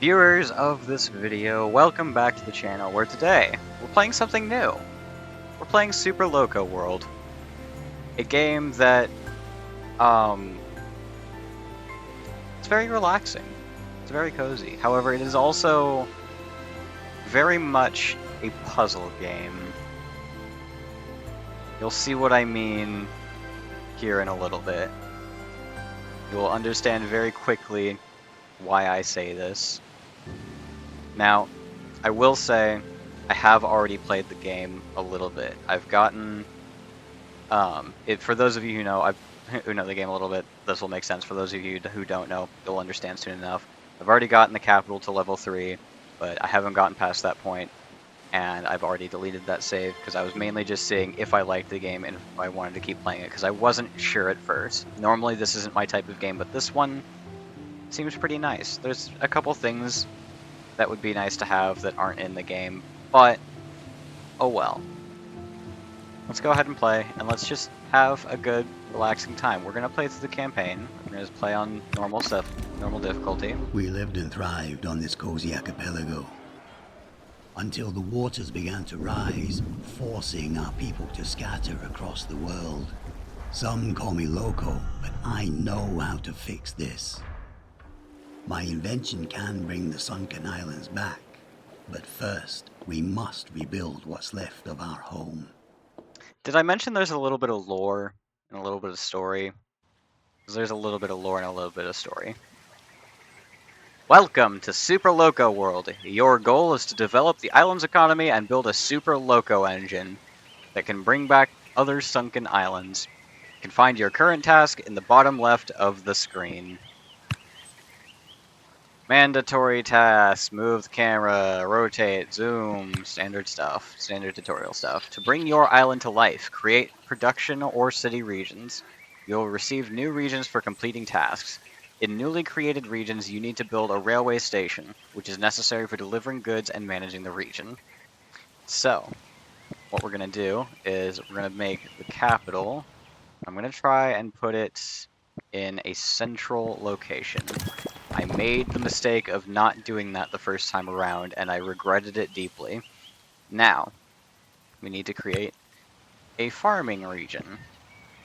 Viewers of this video, welcome back to the channel where today we're playing something new. We're playing Super Loco World. A game that, it's very relaxing. It's very cozy. However, it is also very much a puzzle game. You'll see what I mean here in a little bit. You will understand very quickly why I say this. Now, I will say, I have already played the game a little bit. I've gotten, for those of you who know, who know the game a little bit, this will make sense. For those of you who don't know, you'll understand soon enough. I've already gotten the capital to level 3, but I haven't gotten past that point, and I've already deleted that save, because I was mainly just seeing if I liked the game and if I wanted to keep playing it, because I wasn't sure at first. Normally this isn't my type of game, but this one seems pretty nice. There's a couple things that would be nice to have that aren't in the game, but oh well. Let's go ahead and play, and let's just have a good, relaxing time. We're gonna play through the campaign. We're gonna just play on normal stuff, normal difficulty. We lived and thrived on this cozy archipelago until the waters began to rise, forcing our people to scatter across the world. Some call me Loco, but I know how to fix this. My invention can bring the sunken islands back, but first, we must rebuild what's left of our home. Did I mention there's a little bit of lore and a little bit of story? Because there's a little bit of lore and a little bit of story. Welcome to Super Loco World. Your goal is to develop the island's economy and build a Super Loco engine that can bring back other sunken islands. You can find your current task in the bottom left of the screen. Mandatory tasks, move the camera, rotate, zoom, standard stuff, standard tutorial stuff. To bring your island to life, create production or city regions. You'll receive new regions for completing tasks. In newly created regions, you need to build a railway station, which is necessary for delivering goods and managing the region. So, what we're going to do is we're going to make the capital. I'm going to try and put it in a central location. I made the mistake of not doing that the first time around, and I regretted it deeply. Now, we need to create a farming region,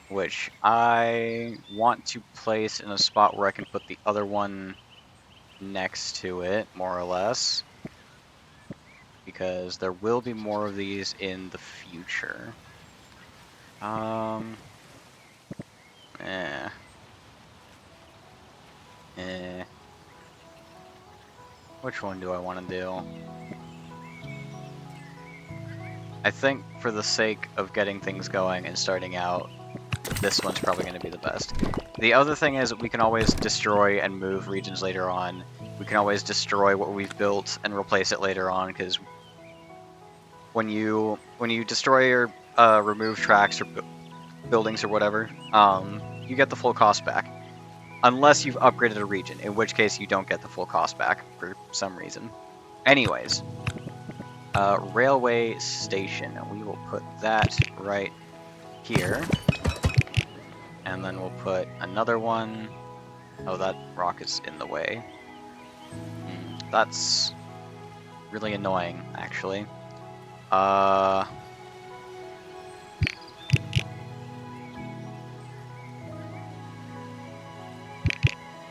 which I want to place in a spot where I can put the other one next to it, more or less, because there will be more of these in the future. Which one do I want to do? I think for the sake of getting things going and starting out, this one's probably going to be the best. The other thing is we can always destroy and move regions later on. We can always destroy what we've built and replace it later on, because when you destroy or remove tracks or buildings or whatever, you get the full cost back. Unless you've upgraded a region, in which case you don't get the full cost back for some reason. Anyways, railway station. We will put that right here. And then we'll put another one. Oh, that rock is in the way. That's really annoying, actually.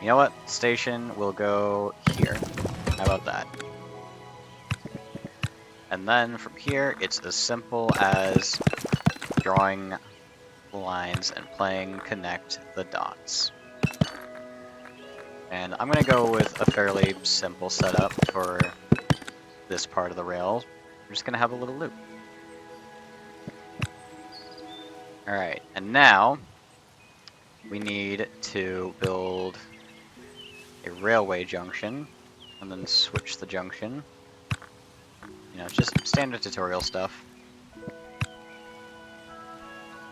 You know what? Station will go here. How about that? And then from here, it's as simple as drawing lines and playing connect the dots. And I'm going to go with a fairly simple setup for this part of the rail. I'm just going to have a little loop. Alright, and now we need to build a railway junction, and then switch the junction. You know, just standard tutorial stuff.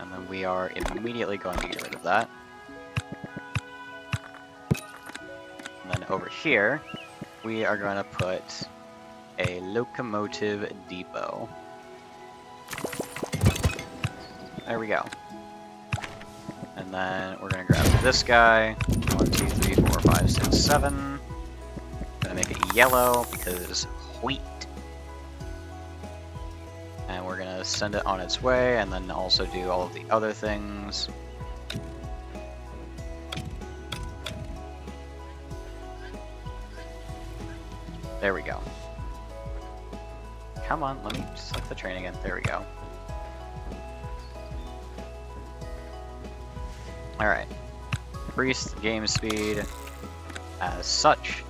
And then we are immediately going to get rid of that. And then over here, we are going to put a locomotive depot. There we go. And then we're going to grab this guy. 1, 2, 3, 4, 5, 6, 7. gonna make it yellow because wheat. And we're gonna send it on its way, and then also do all of the other things. There we go. Come on, let me select the train again. There we go. Alright. Increase the game speed as such.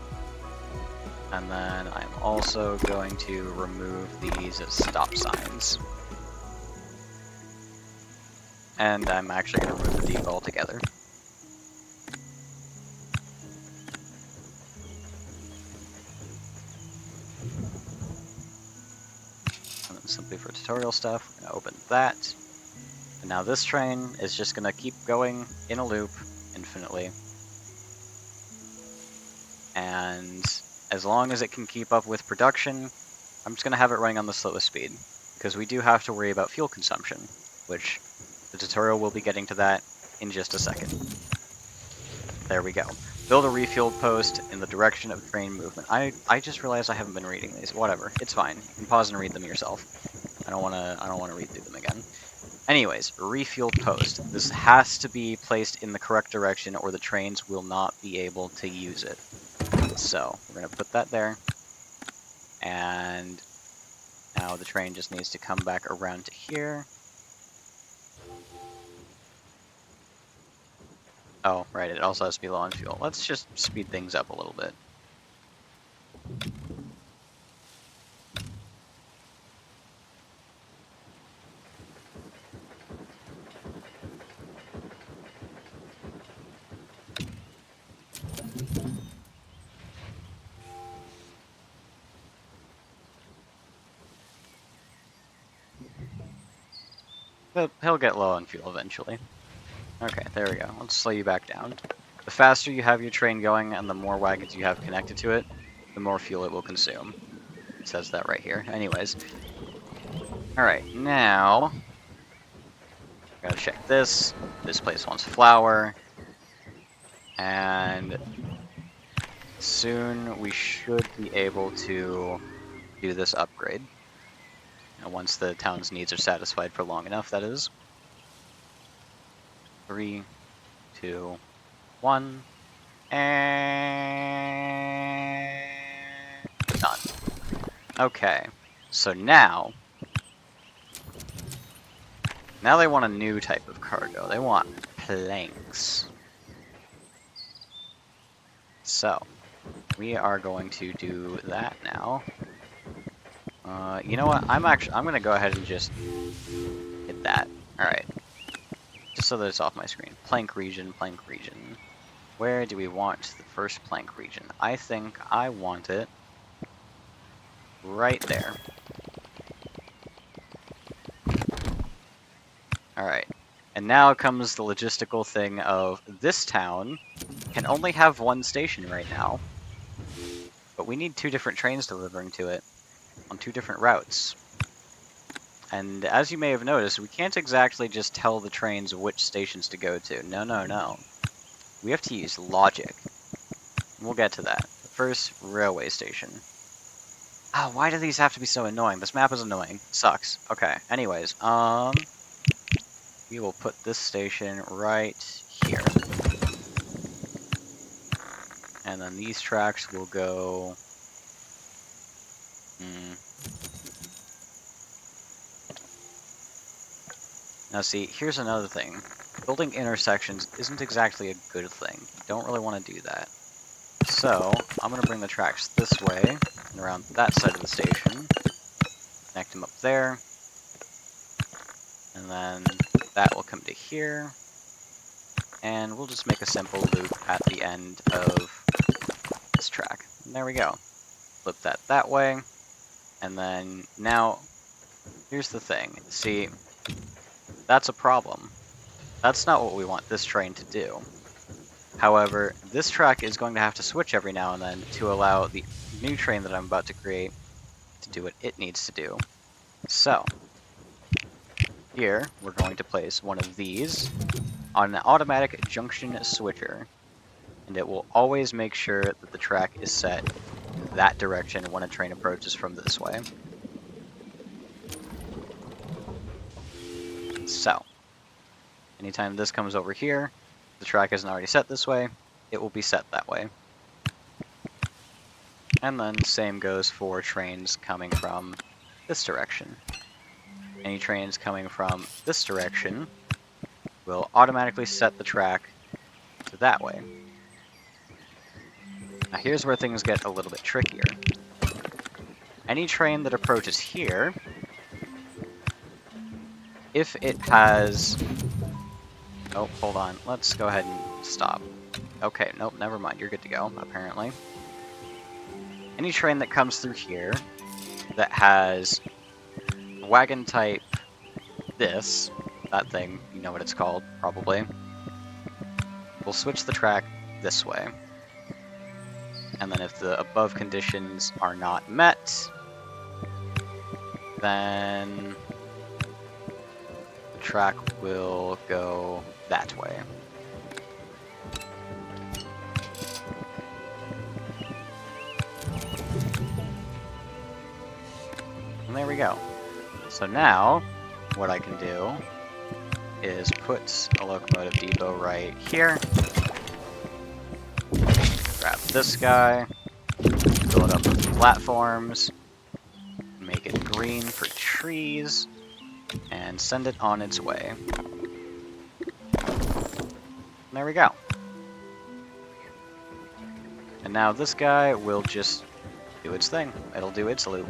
And then I'm also going to remove these stop signs. And I'm actually going to remove the depot altogether. And then simply for tutorial stuff, we're going to open that. And now this train is just going to keep going in a loop infinitely. And as long as it can keep up with production, I'm just going to have it running on the slowest speed. Because we do have to worry about fuel consumption, which the tutorial will be getting to that in just a second. There we go. Build a refuel post in the direction of train movement. I just realized I haven't been reading these. Whatever, it's fine. You can pause and read them yourself. I don't wanna read through them again. Anyways, refuel post. This has to be placed in the correct direction or the trains will not be able to use it. So, we're gonna put that there. And now the train just needs to come back around to here. Oh, right, it also has to be low on fuel. Let's just speed things up a little bit. He'll get low on fuel eventually. Okay, there we go. Let's slow you back down. The faster you have your train going and the more wagons you have connected to it, the more fuel it will consume. It says that right here. Anyways. Alright, now... gotta check this. This place wants flour. And... soon we should be able to do this upgrade. And once the town's needs are satisfied for long enough, that is. 3, 2, 1, and done. Okay, so now they want a new type of cargo. They want planks. So we are going to do that now. You know what? I'm gonna go ahead and just hit that. All right. Just so that it's off my screen. Plank region, plank region. Where do we want the first plank region? I think I want it right there. Alright. And now comes the logistical thing of this town can only have one station right now. But we need 2 different trains delivering to it on 2 different routes. And as you may have noticed, we can't exactly just tell the trains which stations to go to. No, no, no. We have to use logic. We'll get to that. First, railway station. Oh, why do these have to be so annoying? This map is annoying. Sucks. Okay, anyways, we will put this station right here. And then these tracks will go... Now see, here's another thing. Building intersections isn't exactly a good thing. You don't really want to do that. So, I'm going to bring the tracks this way, and around that side of the station. Connect them up there. And then that will come to here. And we'll just make a simple loop at the end of this track. And there we go. Flip that way. And then, now, here's the thing. See, that's a problem. That's not what we want this train to do. However, this track is going to have to switch every now and then to allow the new train that I'm about to create to do what it needs to do. So, here, we're going to place one of these on an automatic junction switcher. And it will always make sure that the track is set that direction when a train approaches from this way. So, anytime this comes over here, the track isn't already set this way, it will be set that way. And then same goes for trains coming from this direction. Any trains coming from this direction will automatically set the track to that way. Now here's where things get a little bit trickier. Any train that approaches here, if it has... Oh, hold on. Let's go ahead and stop. Okay, nope, never mind. You're good to go, apparently. Any train that comes through here that has wagon type this, that thing, you know what it's called, probably, we'll switch the track this way. And then if the above conditions are not met, then the track will go that way. And there we go. So now, what I can do is put a locomotive depot right here. Grab this guy, fill it up with platforms, make it green for trees, and send it on its way. And there we go. And now this guy will just do its thing. It'll do its loop.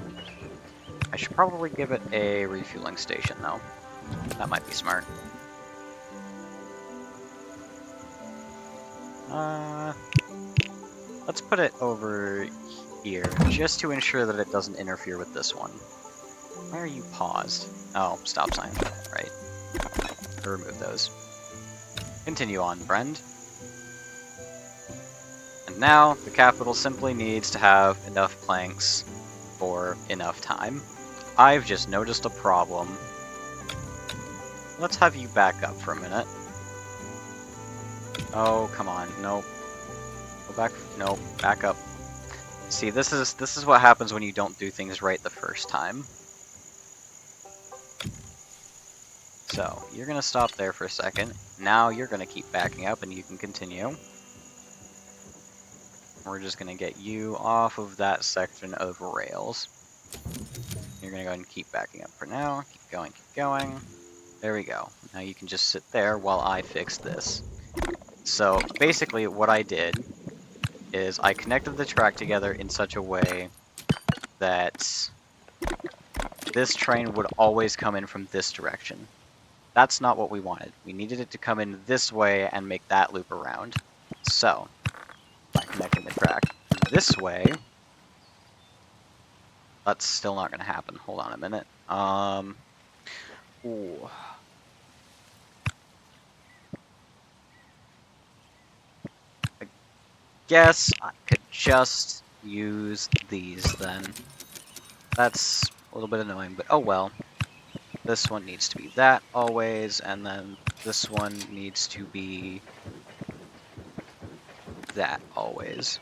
I should probably give it a refueling station, though. That might be smart. Let's put it over here, just to ensure that it doesn't interfere with this one. Why are you paused? Oh, stop sign. Right. Remove those. Continue on, friend. And now, the capital simply needs to have enough planks for enough time. I've just noticed a problem. Let's have you back up for a minute. Oh, come on. Nope. Go back. Nope. Back up. See, this is what happens when you don't do things right the first time. So, you're gonna stop there for a second. Now you're gonna keep backing up and you can continue. We're just gonna get you off of that section of rails. You're gonna go ahead and keep backing up for now. Keep going, keep going. There we go. Now you can just sit there while I fix this. So basically what I did is I connected the track together in such a way that this train would always come in from this direction. That's not what we wanted. We needed it to come in this way and make that loop around. So, by connecting the track this way, that's still not going to happen. Hold on a minute. Ooh. I guess I could just use these then. That's a little bit annoying, but oh well. This one needs to be that always, and then this one needs to be that always.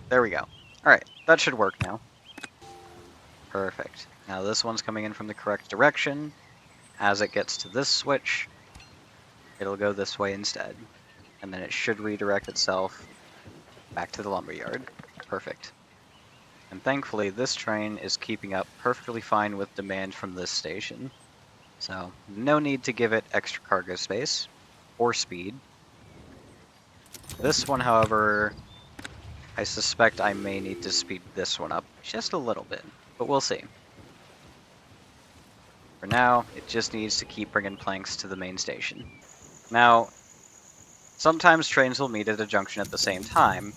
There we go. Alright, that should work now. Perfect. Now this one's coming in from the correct direction. As it gets to this switch, it'll go this way instead. And then it should redirect itself back to the lumberyard. Perfect. And thankfully, this train is keeping up perfectly fine with demand from this station. So, no need to give it extra cargo space or speed. This one, however, I suspect I may need to speed this one up just a little bit, but we'll see. For now, it just needs to keep bringing planks to the main station. Now, sometimes trains will meet at a junction at the same time.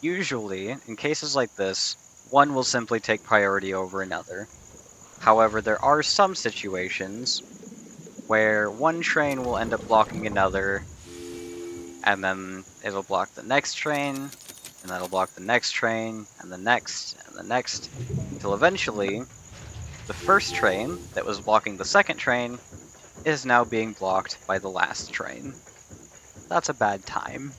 Usually, in cases like this, one will simply take priority over another. However, there are some situations where one train will end up blocking another, and then it'll block the next train, and that'll block the next train, and the next, until eventually, the first train that was blocking the second train is now being blocked by the last train. That's a bad time.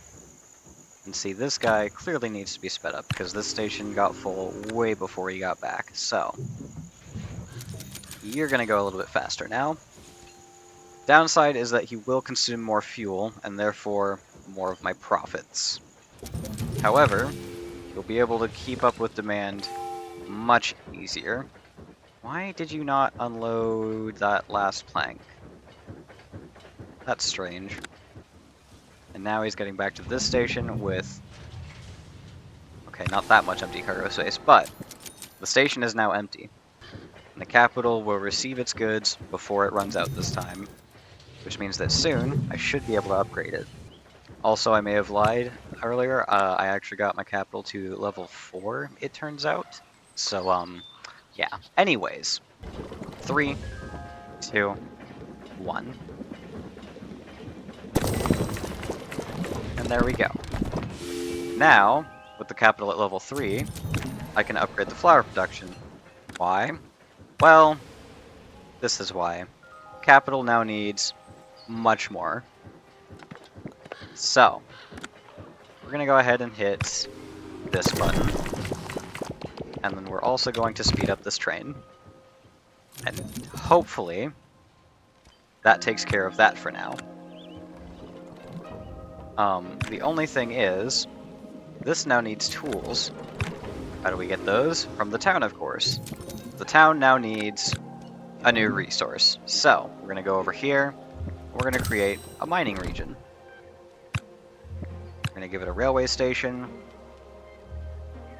And see, this guy clearly needs to be sped up because this station got full way before he got back. So, you're going to go a little bit faster now. Downside is that he will consume more fuel and therefore more of my profits. However, you'll be able to keep up with demand much easier. Why did you not unload that last plank? That's strange. And now he's getting back to this station with... Okay, not that much empty cargo space, but the station is now empty. And the capital will receive its goods before it runs out this time, which means that soon I should be able to upgrade it. Also, I may have lied earlier. I actually got my capital to level 4, it turns out. So, yeah. Anyways, 3, 2, 1. And there we go. Now, with the capital at level 3, I can upgrade the flour production. Why? Well, this is why. Capital now needs much more. So, we're going to go ahead and hit this button. And then we're also going to speed up this train. And hopefully, that takes care of that for now. The only thing is, this now needs tools. How do we get those? From the town, of course. The town now needs a new resource. So, we're going to go over here. We're going to create a mining region. We're going to give it a railway station.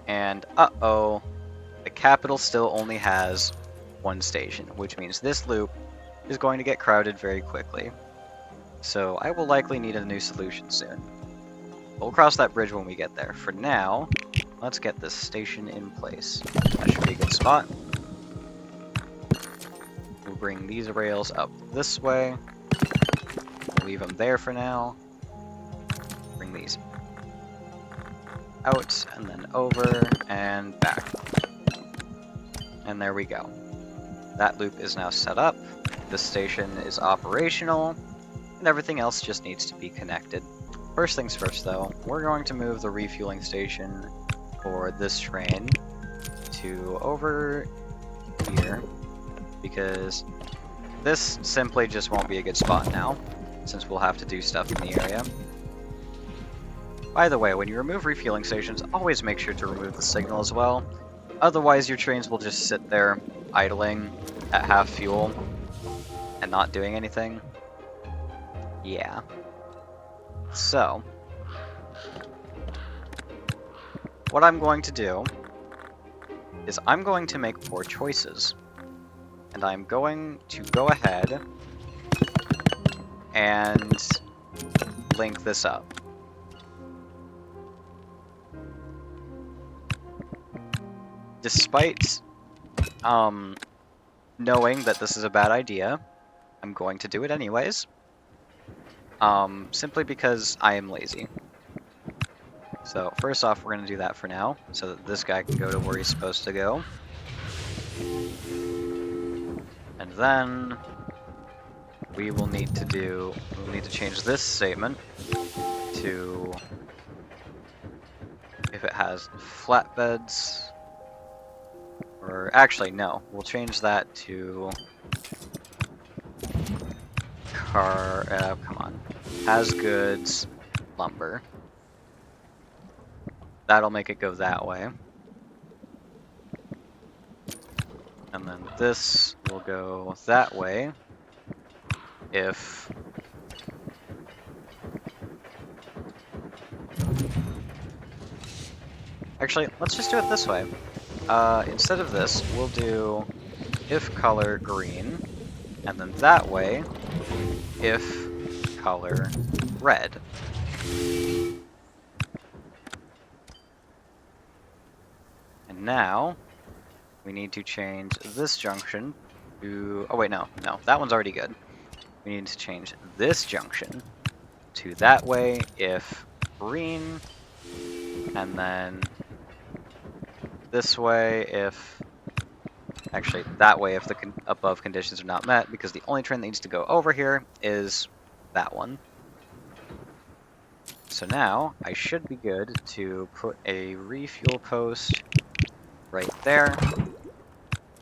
And, uh-oh, the capital still only has one station, which means this loop is going to get crowded very quickly. So I will likely need a new solution soon. We'll cross that bridge when we get there. For now, let's get this station in place. That should be a good spot. We'll bring these rails up this way. We'll leave them there for now. Bring these out, and then over, and back. And there we go. That loop is now set up. This station is operational. And everything else just needs to be connected. First things first though, we're going to move the refueling station for this train to over here, because this simply just won't be a good spot now, since we'll have to do stuff in the area. By the way, when you remove refueling stations, always make sure to remove the signal as well. Otherwise your trains will just sit there idling at half fuel and not doing anything. Yeah. So, what I'm going to do is I'm going to make poor choices. And I'm going to go ahead and link this up. Despite knowing that this is a bad idea, I'm going to do it anyways. Simply because I am lazy. So first off, we're going to do that for now, so that this guy can go to where he's supposed to go. And then we will need to change this statement to if it has flatbeds, or actually no, we'll change that to come on, has goods lumber. That'll make it go that way. And then this will go that way if actually, let's just do it this way. Instead of this, we'll do if color green, and then that way if color red. And now we need to change this junction to, oh wait, no, that one's already good. We need to change this junction to that way if green, and then this way if Actually, that way if the above conditions are not met, because the only train that needs to go over here is that one. So now I should be good to put a refuel post right there.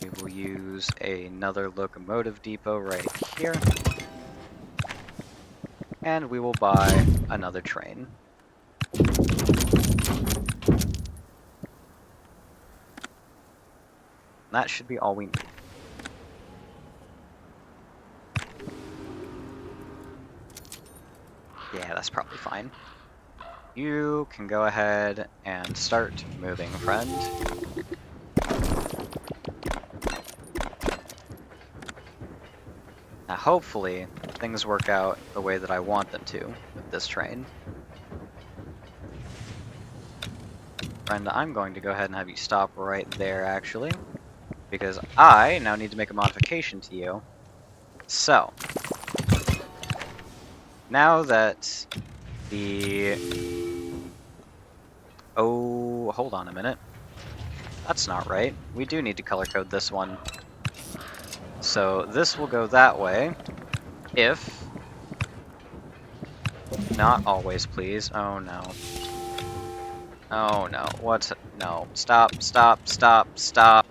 We will use another locomotive depot right here. And we will buy another train. That should be all we need. Yeah, that's probably fine. You can go ahead and start moving, friend. Now, hopefully, things work out the way that I want them to with this train. Friend, I'm going to go ahead and have you stop right there, actually, because I now need to make a modification to you. So, now that the... Oh, hold on a minute. That's not right. We do need to color code this one. So this will go that way, if... Not always, please. Oh no. Oh no. What? No. Stop, stop, stop, stop.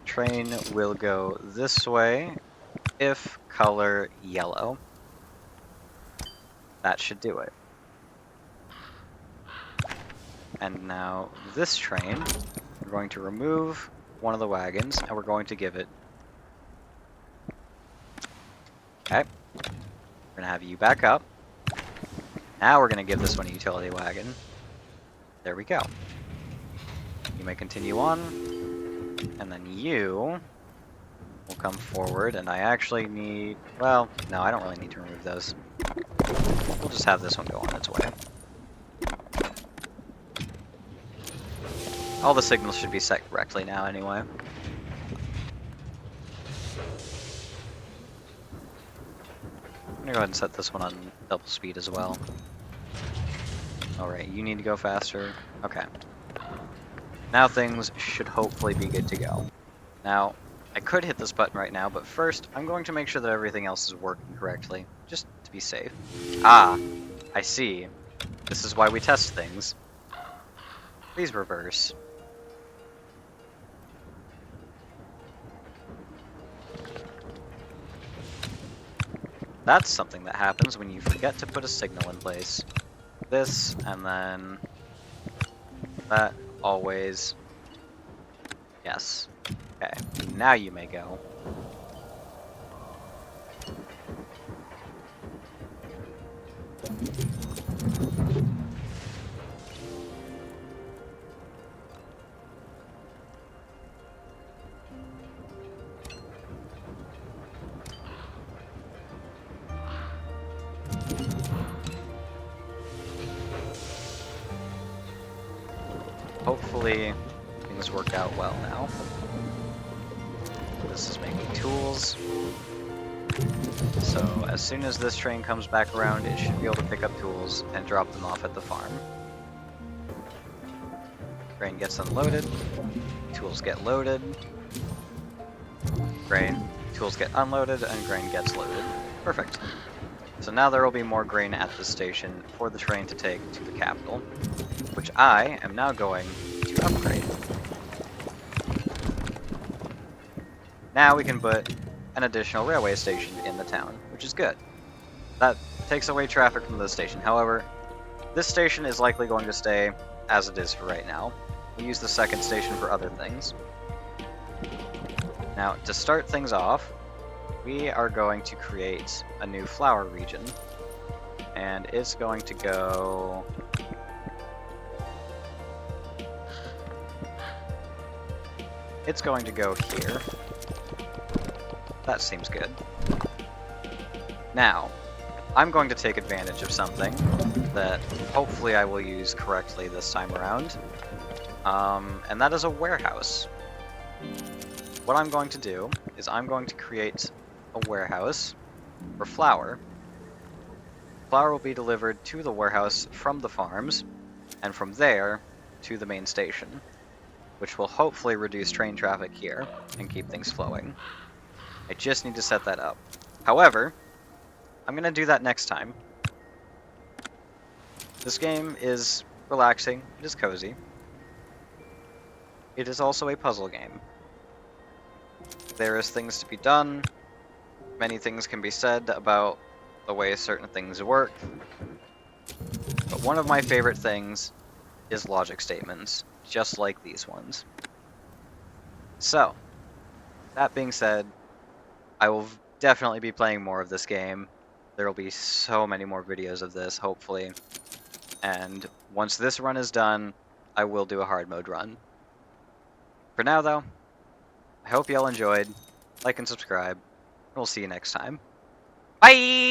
Train will go this way, if color yellow. That should do it. And now this train, we're going to remove one of the wagons, and we're going to give it... Okay. We're going to have you back up. Now we're going to give this one a utility wagon. There we go. You may continue on. And then you will come forward, and I actually need... Well, no, I don't really need to remove those. We'll just have this one go on its way. All the signals should be set correctly now anyway. I'm gonna go ahead and set this one on double speed as well. Alright, you need to go faster. Okay. Now things should hopefully be good to go. Now, I could hit this button right now, but first, I'm going to make sure that everything else is working correctly, just to be safe. Ah, I see. This is why we test things. Please reverse. That's something that happens when you forget to put a signal in place. This, and then... that, always. Yes. Okay, now you may go. Hopefully, things work out well now. This is making tools. So, as soon as this train comes back around, it should be able to pick up tools and drop them off at the farm. Grain gets unloaded. Tools get loaded. Tools get unloaded, and grain gets loaded. Perfect. So now there will be more grain at the station for the train to take to the capital, which I am now going to upgrade. Now we can put an additional railway station in the town, which is good. That takes away traffic from the station. However, this station is likely going to stay as it is for right now. We use the second station for other things. Now, to start things off, we are going to create a new flower region, and it's going to go... It's going to go here. That seems good. Now, I'm going to take advantage of something that hopefully I will use correctly this time around, and that is a warehouse. What I'm going to do is I'm going to create a warehouse for flour. Flour will be delivered to the warehouse from the farms, and from there to the main station. which will hopefully reduce train traffic here and keep things flowing. I just need to set that up. However, I'm going to do that next time. This game is relaxing, it is cozy. It is also a puzzle game. There is things to be done, many things can be said about the way certain things work, but one of my favorite things is logic statements, just like these ones. So, that being said, I will definitely be playing more of this game. There will be so many more videos of this, hopefully. And once this run is done, I will do a hard mode run. For now, though, I hope y'all enjoyed. Like and subscribe. And we'll see you next time. Bye!